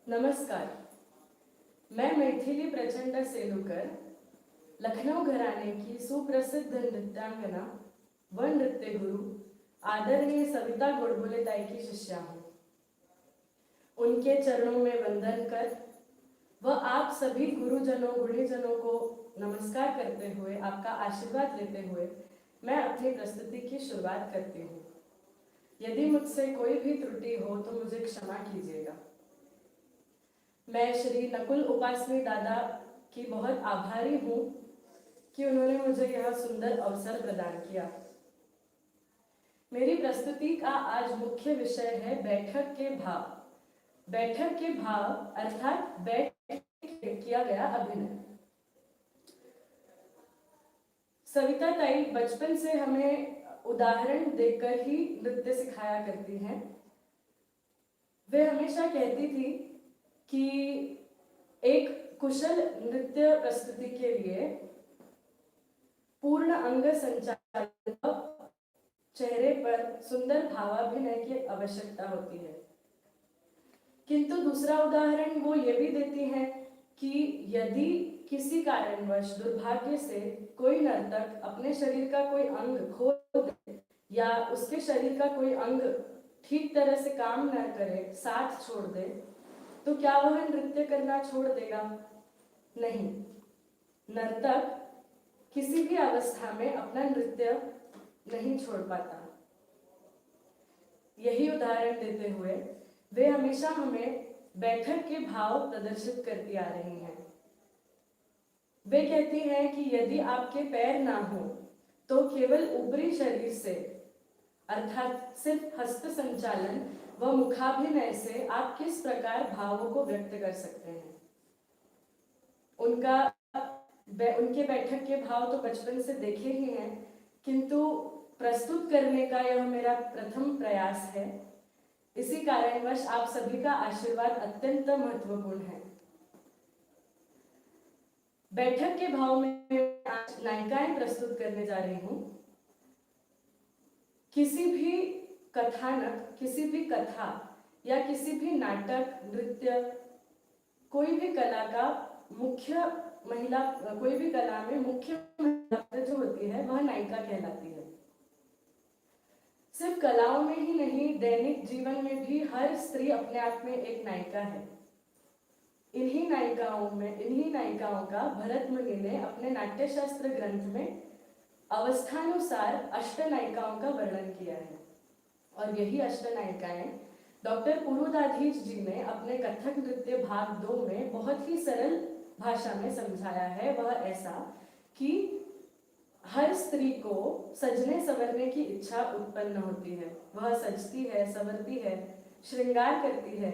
नमस्कार, मैं मैथिली प्रचंड सेलुकर लखनऊ घराने की सुप्रसिद्ध नृत्यांगना व नृत्य गुरु आदरणीय सविता गोडबोले ताई की शिष्या हूँ। उनके चरणों में वंदन कर व आप सभी गुरुजनों गुणीजनों को नमस्कार करते हुए आपका आशीर्वाद लेते हुए मैं अपनी प्रस्तुति की शुरुआत करती हूँ। यदि मुझसे कोई भी त्रुटि हो तो मुझे क्षमा कीजिएगा। मैं श्री नकुल उपासनी दादा की बहुत आभारी हूँ कि उन्होंने मुझे यह सुंदर अवसर प्रदान किया। मेरी प्रस्तुति का आज मुख्य विषय है बैठक के भाव। बैठक के भाव अर्थात बैठ किया गया अभिनय। सविता ताई बचपन से हमें उदाहरण देकर ही नृत्य सिखाया करती हैं। वे हमेशा कहती थी कि एक कुशल नृत्य प्रस्तुति के लिए पूर्ण अंग संचालन, चेहरे पर सुंदर भावाभिनय की आवश्यकता होती है। किंतु दूसरा उदाहरण वो ये भी देती हैं कि यदि किसी कारणवश दुर्भाग्य से कोई नर्तक अपने शरीर का कोई अंग खो दे या उसके शरीर का कोई अंग ठीक तरह से काम न करे, साथ छोड़ दे, तो क्या वह नृत्य करना छोड़ देगा? नहीं, नर्तक किसी भी अवस्था में अपना नृत्य नहीं छोड़ पाता। यही उदाहरण देते हुए वे हमेशा हमें बैठक के भाव प्रदर्शित करती आ रही हैं। वे कहती हैं कि यदि आपके पैर ना हो तो केवल ऊपरी शरीर से अर्थात सिर्फ हस्त संचालन व मुखाभिनय से आप किस प्रकार भावों को व्यक्त कर सकते हैं। उनके बैठक के भाव तो बचपन से देखे ही हैं, किंतु प्रस्तुत करने का यह मेरा प्रथम प्रयास है। इसी कारणवश आप सभी का आशीर्वाद अत्यंत महत्वपूर्ण है। बैठक के भाव में आज नायिकाएं प्रस्तुत करने जा रही हूं। किसी भी कथानक, किसी भी कथा या किसी भी नाटक, नृत्य, कोई भी कला का मुख्य महिला, कोई भी कला में मुख्य महिला जो होती है वह नायिका कहलाती है। सिर्फ कलाओं में ही नहीं, दैनिक जीवन में भी हर स्त्री अपने आप में एक नायिका है। इन्हीं नायिकाओं का भरत मुनि ने अपने नाट्यशास्त्र ग्रंथ में अवस्थानुसार अष्टनायिकाओं का वर्णन किया है। और यही अष्टनायिकाएं डॉक्टर पुरुदाधीश जी ने अपने कथक नृत्य भाग 2 में बहुत ही सरल भाषा में समझाया है। वह ऐसा कि हर स्त्री को सजने संवरने की इच्छा उत्पन्न होती है। वह सजती है, संवरती है, श्रृंगार करती है।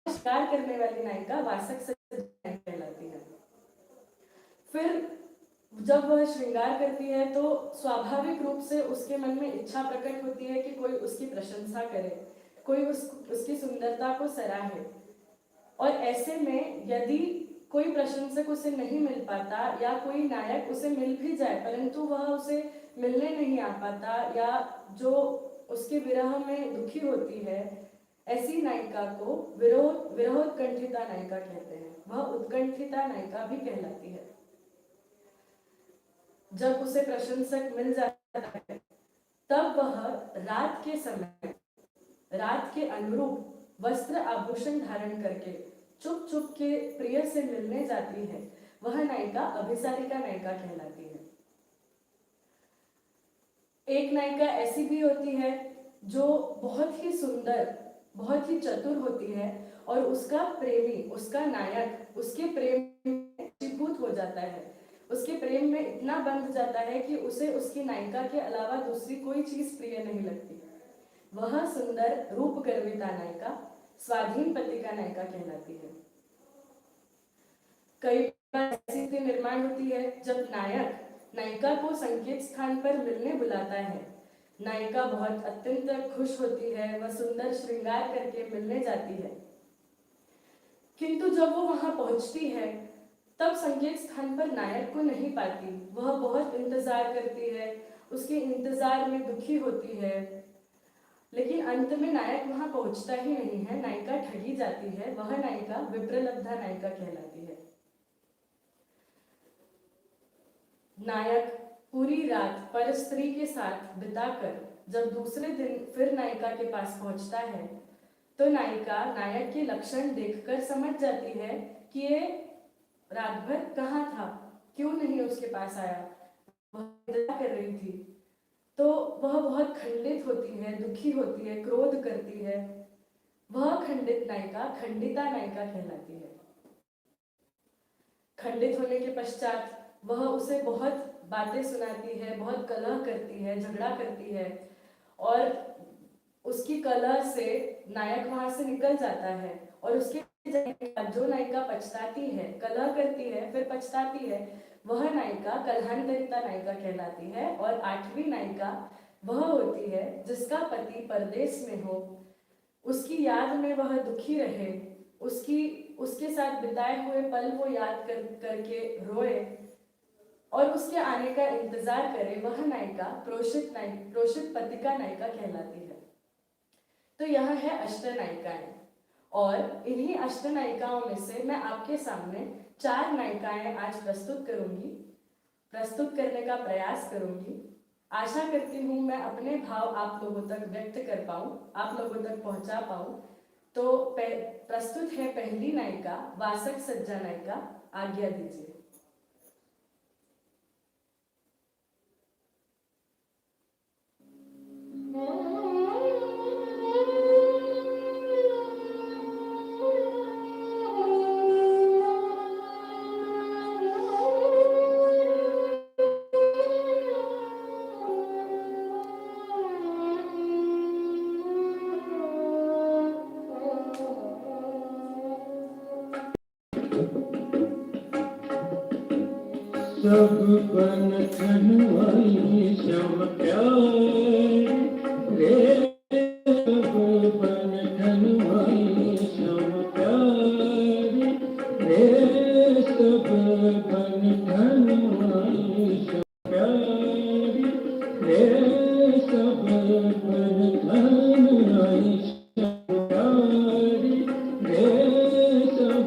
श्रृंगार करने वाली नायिका वासक सज्जा कहलाती है। फिर जब वह श्रृंगार करती है तो स्वाभाविक रूप से उसके मन में इच्छा प्रकट होती है कि कोई उसकी प्रशंसा करे, कोई उसकी सुंदरता को सराहे। और ऐसे में यदि कोई प्रशंसक उसे नहीं मिल पाता या कोई नायक उसे मिल भी जाए परंतु वह उसे मिलने नहीं आ पाता या जो उसके विरह में दुखी होती है, ऐसी नायिका को विरहोत्कंठिता नायिका कहते हैं। वह उत्कंठिता नायिका भी कहलाती है। जब उसे प्रशंसक मिल जाता है तब वह रात के समय रात के अनुरूप वस्त्र आभूषण धारण करके चुप चुप के प्रिय से मिलने जाती है। वह नायिका अभिसारिका नायिका कहलाती है। एक नायिका ऐसी भी होती है जो बहुत ही सुंदर, बहुत ही चतुर होती है और उसका प्रेमी, उसका नायक उसके प्रेम में वशीभूत हो जाता है, उसके प्रेम में इतना बंध जाता है कि उसे उसकी नायिका के अलावा दूसरी कोई चीज प्रिय नहीं लगती। वह सुंदर रूप गर्विता नायिका स्वाधीन पति का नायिका कहलाती है। कई बार ऐसी स्थिति निर्माण होती है जब नायक नायिका को संकेत स्थान पर मिलने बुलाता है। नायिका बहुत अत्यंत खुश होती है, वह सुंदर श्रृंगार करके मिलने जाती है, किंतु जब वो वहां पहुंचती है तब संकेत स्थान पर नायक को नहीं पाती। वह बहुत इंतजार करती है, उसके इंतजार में दुखी होती है, लेकिन अंत में नायक वहां पहुंचता ही नहीं है। नायिका ठगी जाती है। वह नायिका विप्रलब्धा नायिका कहलाती है। नायक पूरी रात परस्त्री के साथ बिताकर जब दूसरे दिन फिर नायिका के पास पहुंचता है तो नायिका नायक के लक्षण देखकर समझ जाती है कि ये रात भर कहाँ था, क्यों नहीं उसके पास आया, वह इंतजार कर रही थी। तो वह बहुत खंडित होती है, दुखी होती है, क्रोध करती है। वह खंडित नायिका खंडिता नायिका कहलाती है। खंडित होने के पश्चात वह उसे बहुत बातें सुनाती है, बहुत कलह करती है, झगड़ा करती है और उसकी कलह से नायक वहां से निकल जाता है और उसके जो नायिका पछताती है, कलह करती है, फिर पछताती है, वह नायिका कलहांतरिता नायिका कहलाती है। और 8वीं नायिका वह होती है जिसका पति परदेश में हो, उसकी याद में वह दुखी रहे, उसके साथ बिताए हुए पल वो याद करके रोए और उसके आने का इंतजार करे। वह नायिका प्रोषित पतिका नायिका कहलाती है। तो यह है अष्टनायिकाएं और इन्हीं अष्टनायिकाओं में से मैं आपके सामने 4 नायिकाएं आज प्रस्तुत करने का प्रयास करूंगी। आशा करती हूँ मैं अपने भाव आप लोगों तक व्यक्त कर पाऊँ, आप लोगों तक पहुँचा पाऊँ। तो प्रस्तुत है पहली नायिका वासक सज्जा नायिका। आज्ञा दीजिए। सब बंधन वाली श्याम प्यारी रे, सब बंधन वाली श्याम प्यारी रे, सब बंधन वाली श्याम प्यारी रे, सब बंधन वाली श्याम प्यारी रे, सब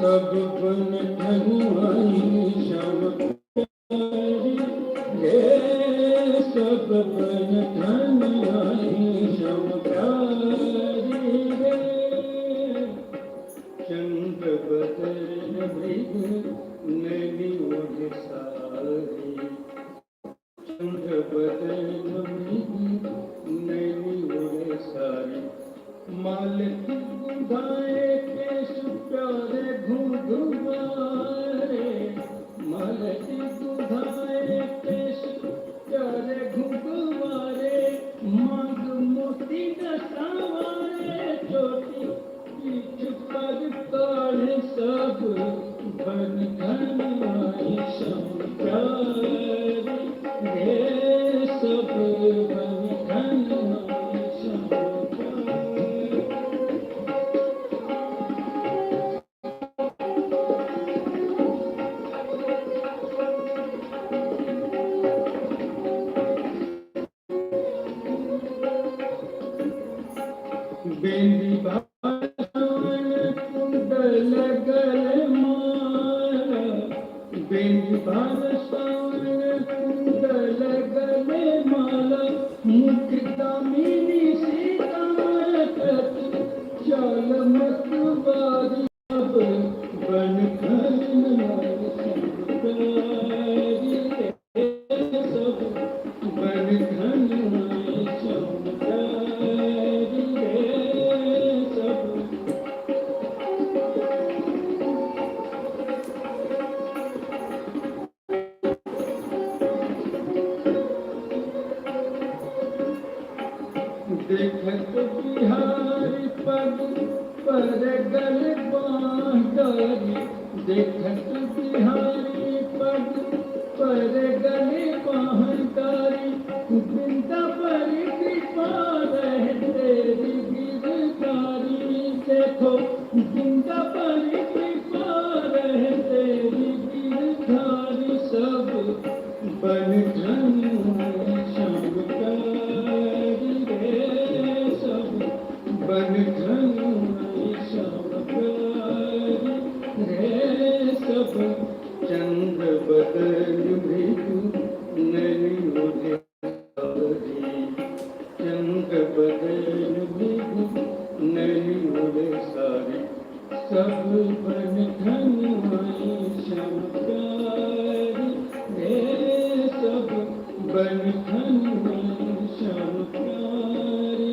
सब बंधन वाली श्याम प्यारी रे, सब बंधन वाली श्याम प्यारी रे, चंद्र बदन मृग नैनी ओढ़ सारी, चंद्र बदन मृग नैनी ओढ़ सारी, मालती गुंदाए केश प्यारे घुंघुमारे, मालती बन ठन आई श्याम प्यारी रे सब बन ठन आई श्याम प्यारी। बेंदी भाषण कुंडल गल माला बेंदी भाषण कुंडल गल माला मुख दामिनी सीतामत चाल मतवारी अब बन ठन आई श्याम प्यारी रे सब बन ठन आई श्याम प्यारी रे सब। देखत बिहारी पग पर गल बांधारी देखत बिहारी पग पर गल बांधारी बिंदा पर कृपा रह तेरी गिरधारी देखो बिंदा पर कृपा रह तेरी गिरधारी सब बन ठन आई श्याम प्यारी रे सब बन ठन आई श्याम प्यारी रे सब। चंद्र बदन मृदु नैनी उदारी चंद्र बदन मृदु नैनी सारी सब बन ठन आई श्याम प्यारी रे सब बन ठन आई श्याम प्यारी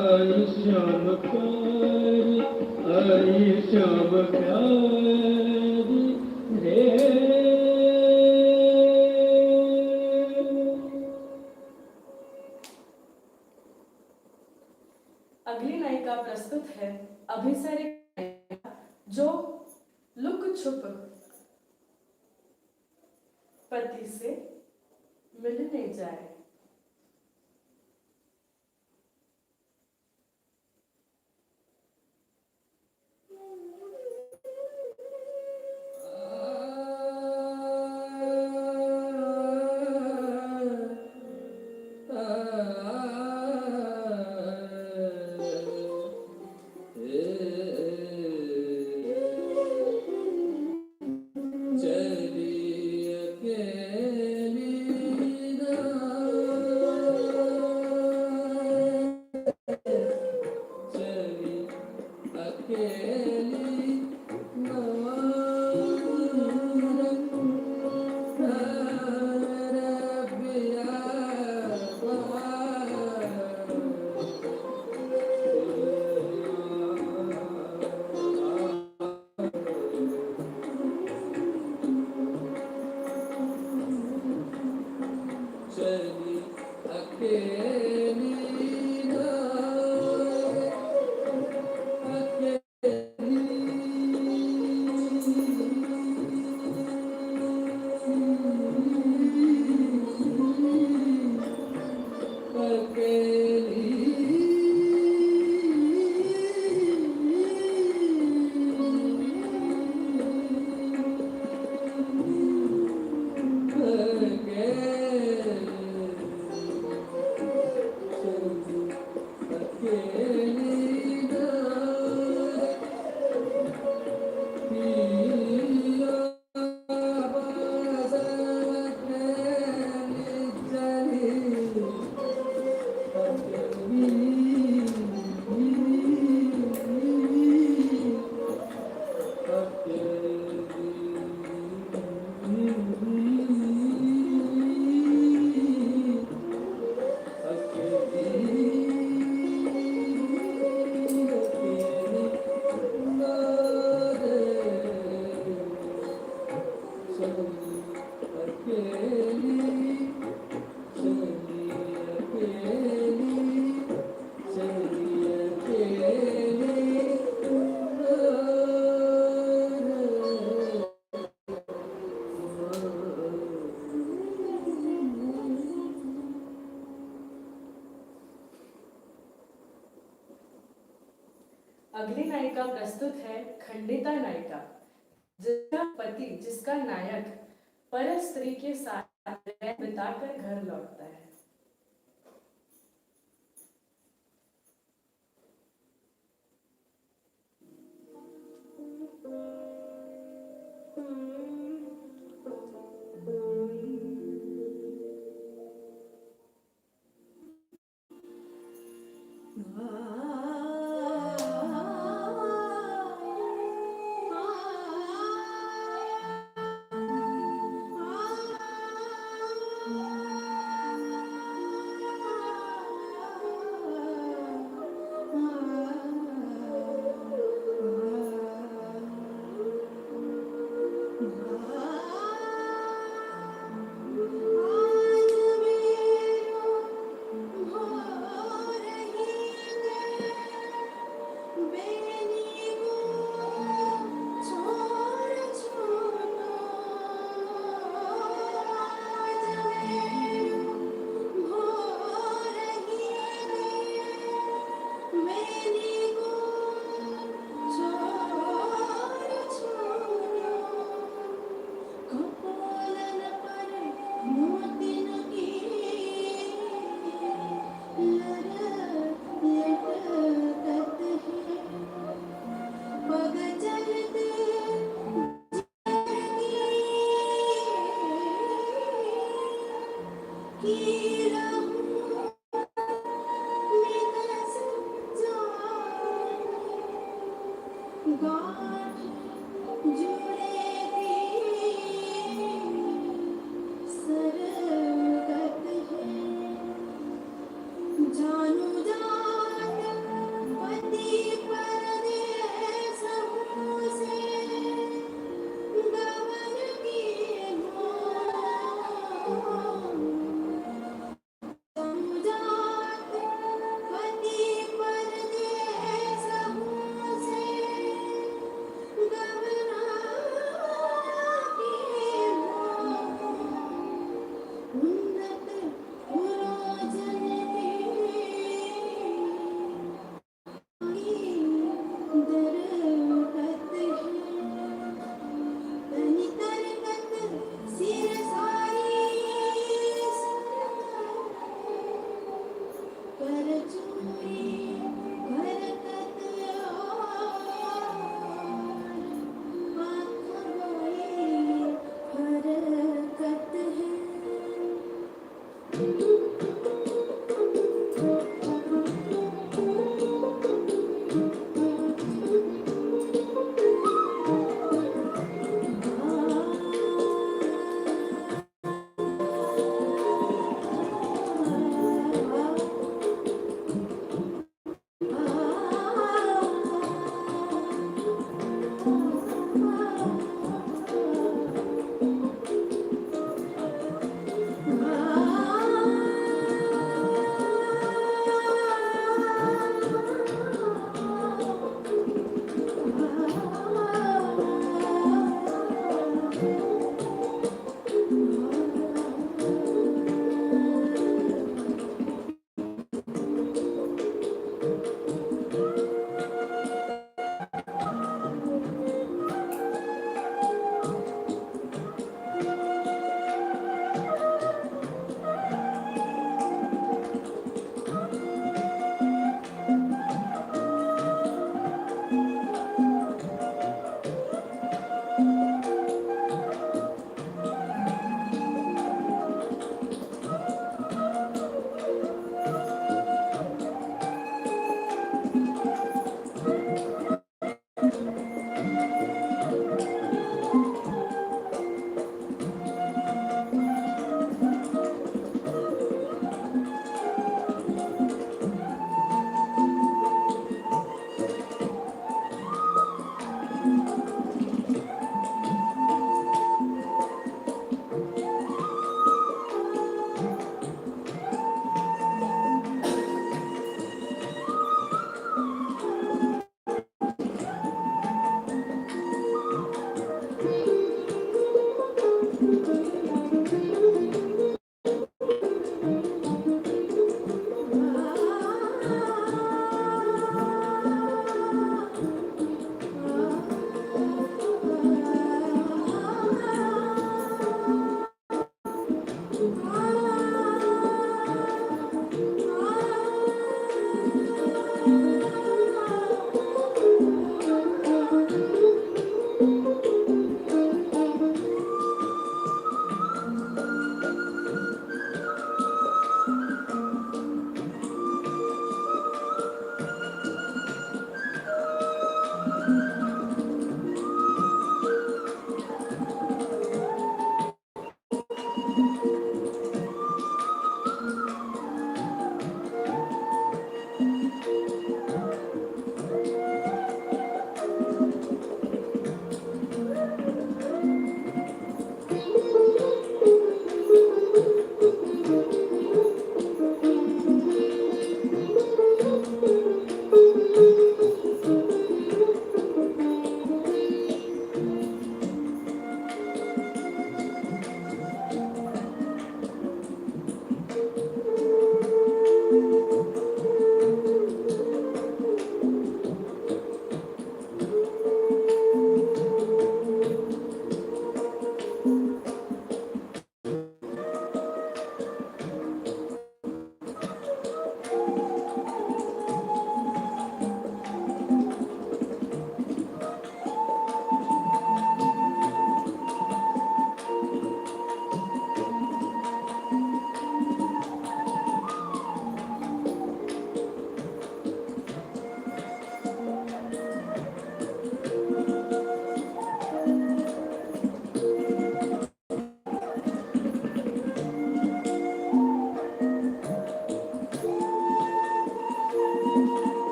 आई श्याम प्यारी आई श्याम प्यारी रे। अगली नायिका प्रस्तुत है अभिसारिका, जो लुक छुप पति से मिलने जाए। चली अकेली अगली नायिका प्रस्तुत है खंडिता नायिका, जिसका पति, जिसका नायक पर स्त्री के साथ बिताकर घर लौटता है।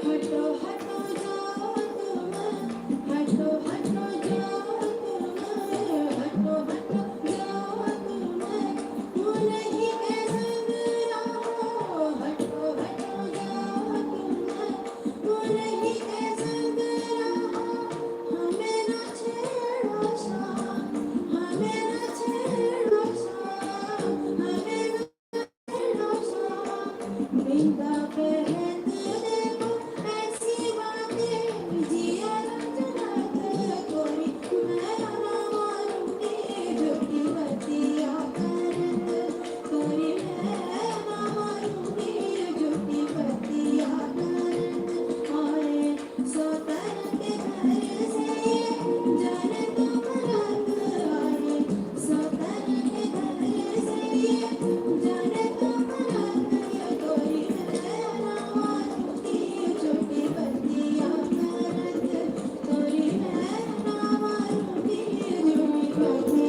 हटो हटो जाओ तुम, हटो हटो जाओ तुम, हटो हटो जाओ तुम, तुम नहीं के संग रहो, हटो हटो जाओ तुम, तुम नहीं के संग रहो, हमें न छेड़ो शाम, हमें न छेड़ो शाम, हमें न छेड़ो शाम, बिंदा बहन देखो ऐसी बातें जिया जन्नत कोई मैं ना मारूंगी झूठी बतिया करत कोई मैं ना मारूंगी झूठी बतिया करत आए सोतर के घर से जाने तो बरात आए सोतर के घर से जाने तो बरात कोई मैं ना मारूंगी झूठी बतिया करत कोई मैं ना मारूंगी झूठी बतिया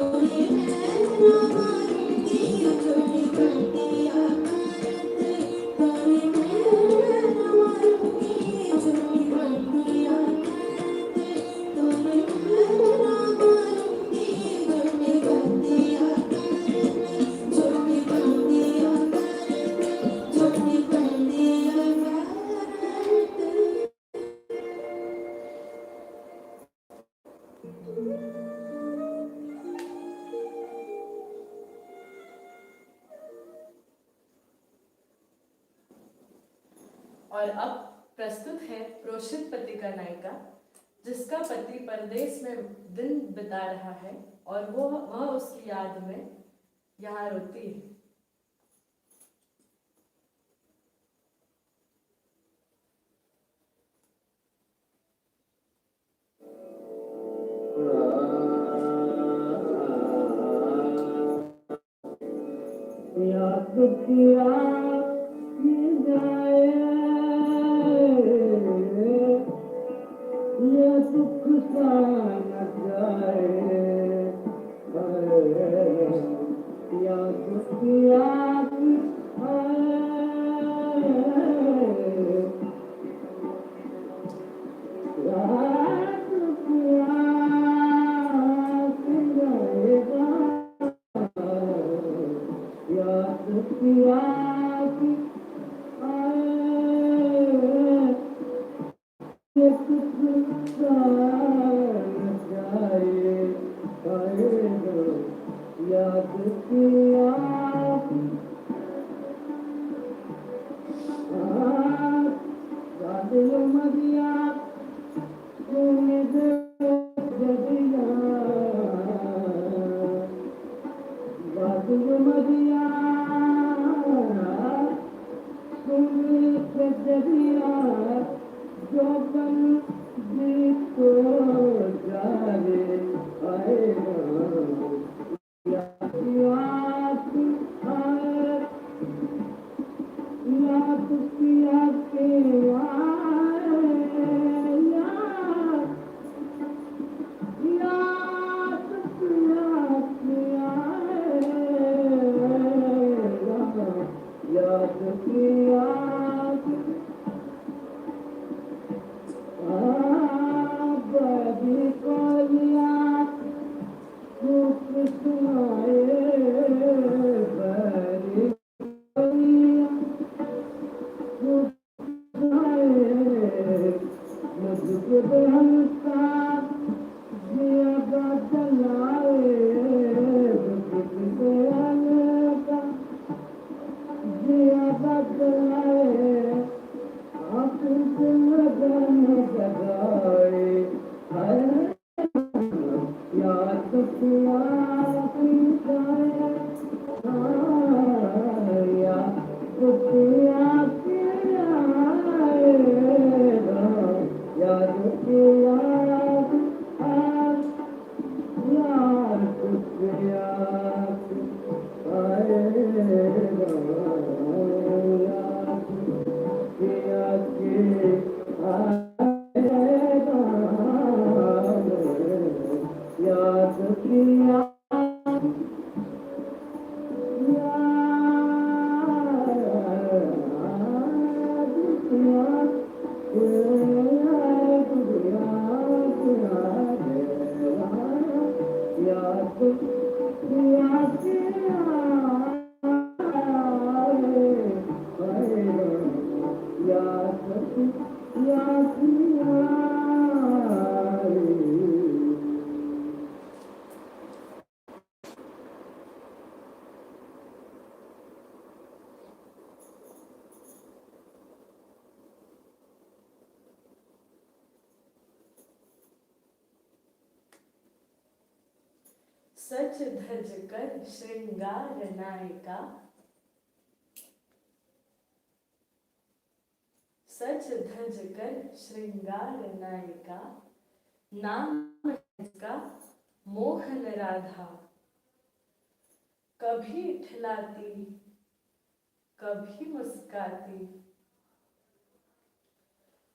कोई मैं ना मारूंगी झूठी बतिया करत कोई मैं ना मारूंगी झूठी बतिया करत कोई मैं ना मारूंगी झूठी बतिया करत झूठी बतिया करत झूठी बतिया करत और अब प्रस्तुत है प्रोषित पति का नायिका, जिसका पति परदेश में दिन बिता रहा है और वह उसकी याद में यहाँ रोती है। याद किया ये जाए ये दुख सा न जाए याद किया कि याद किया कि जाएगा याद किया कि ये कुछ जाए याद किया कि बादल मदिया तूने जदिया बादल मदिया तूने जदिया जो बन जीतो जाए आएगा याद आए याद किया के आए याद याद किया के आए याद किया बड़ी कोई याद दुख सुनाए बड़ी मुझको हंसा दिया जलाए मुझको हंसा दिया जलाए आप लगन जगाए याद किया कि जाए याद किया कि आएगा याद किया कि याद किया कि आएगा याद किया कि याद किया सच धज कर श्रृंगार नायिका, सच धज कर श्रृंगार नायिका, नाम इसका मोहन राधा। कभी ठिलाती कभी मुस्काती,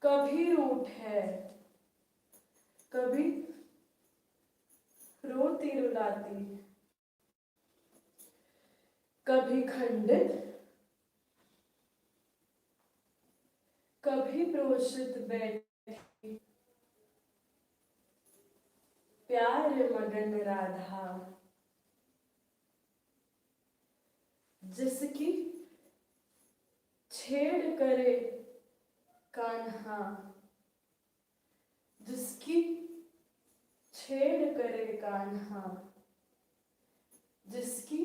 कभी रूठ है कभी रोती रुलाती, कभी खंडित कभी प्रोषित बैठी, प्यार मगन राधा। जिसकी छेड़ करे कान्हा, जिसकी छेड़ करे कान्हा, जिसकी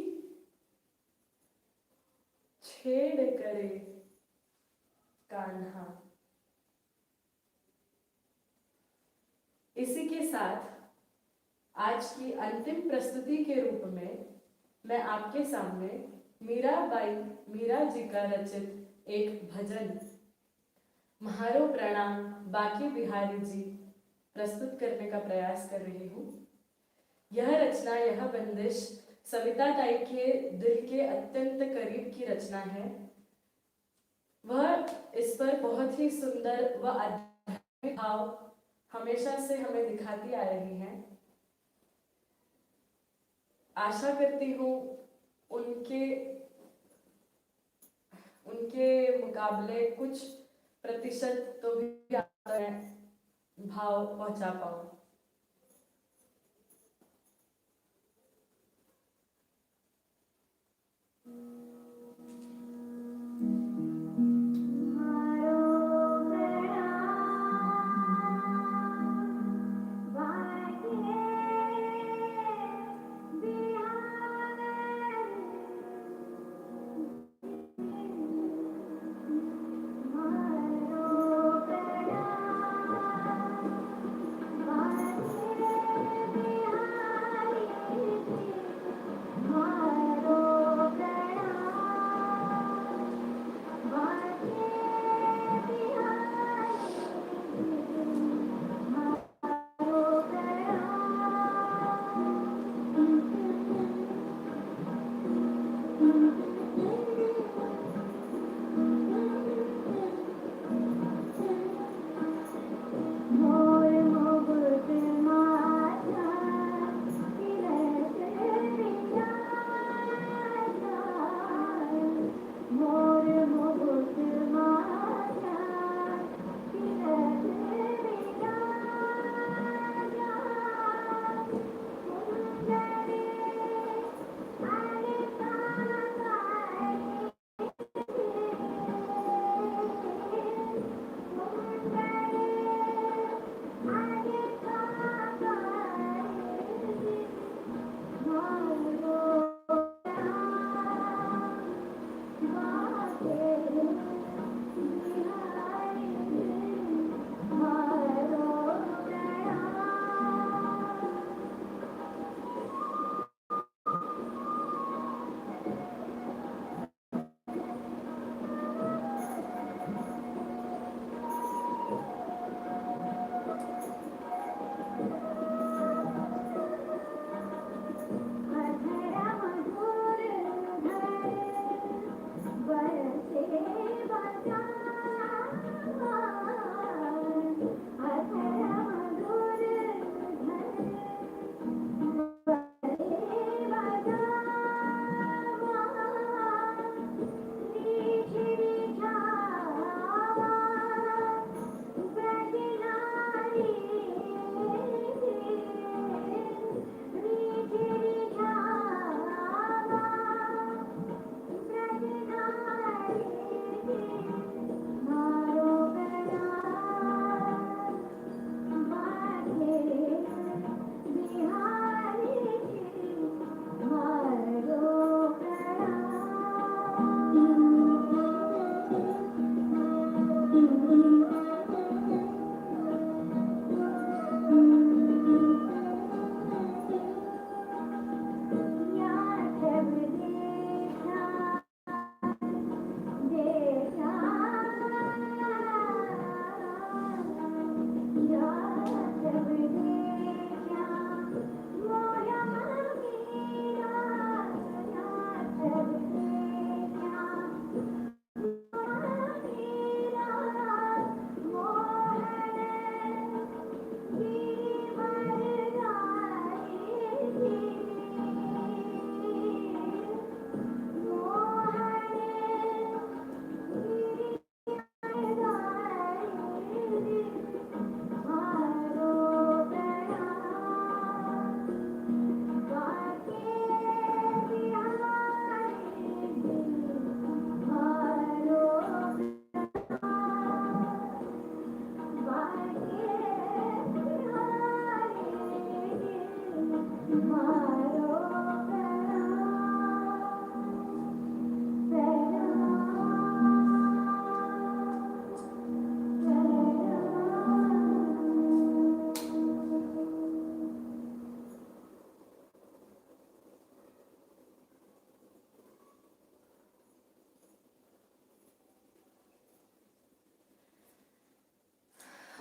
छेड़ करे कान्हा। इसी के साथ आज की अंतिम प्रस्तुति के रूप में मैं आपके सामने मीराबाई मीरा जी का रचित एक भजन म्हारो प्रणाम बाकी बिहारी जी प्रस्तुत करने का प्रयास कर रही हूँ। यह रचना, यह बंदिश सविता ताई के दिल के अत्यंत करीब की रचना है। वह इस पर बहुत ही सुंदर व आध्यात्मिक भाव हमेशा से हमें दिखाती आ रही हैं। आशा करती हूँ उनके मुकाबले कुछ प्रतिशत तो भी भाव पहुंचा पाऊं।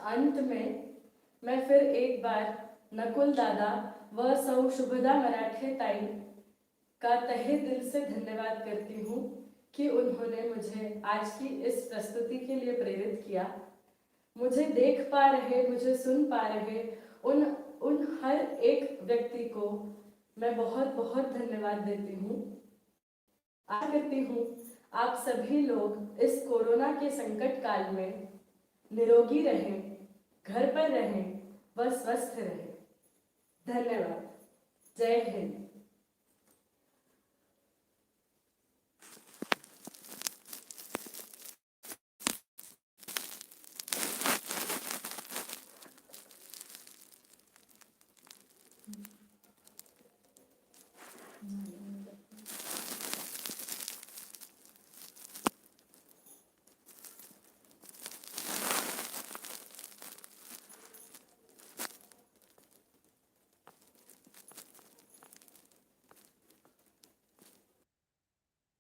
अंत में मैं फिर एक बार नकुल दादा व सौ शुभदा मराठे ताई का तहे दिल से धन्यवाद करती हूँ कि उन्होंने मुझे आज की इस प्रस्तुति के लिए प्रेरित किया। मुझे देख पा रहे, मुझे सुन पा रहे उन उन हर एक व्यक्ति को मैं बहुत बहुत धन्यवाद देती हूँ। आशा करती हूँ आप सभी लोग इस कोरोना के संकट काल में निरोगी रहें, घर पर रहें व स्वस्थ रहें। धन्यवाद। जय हिंद।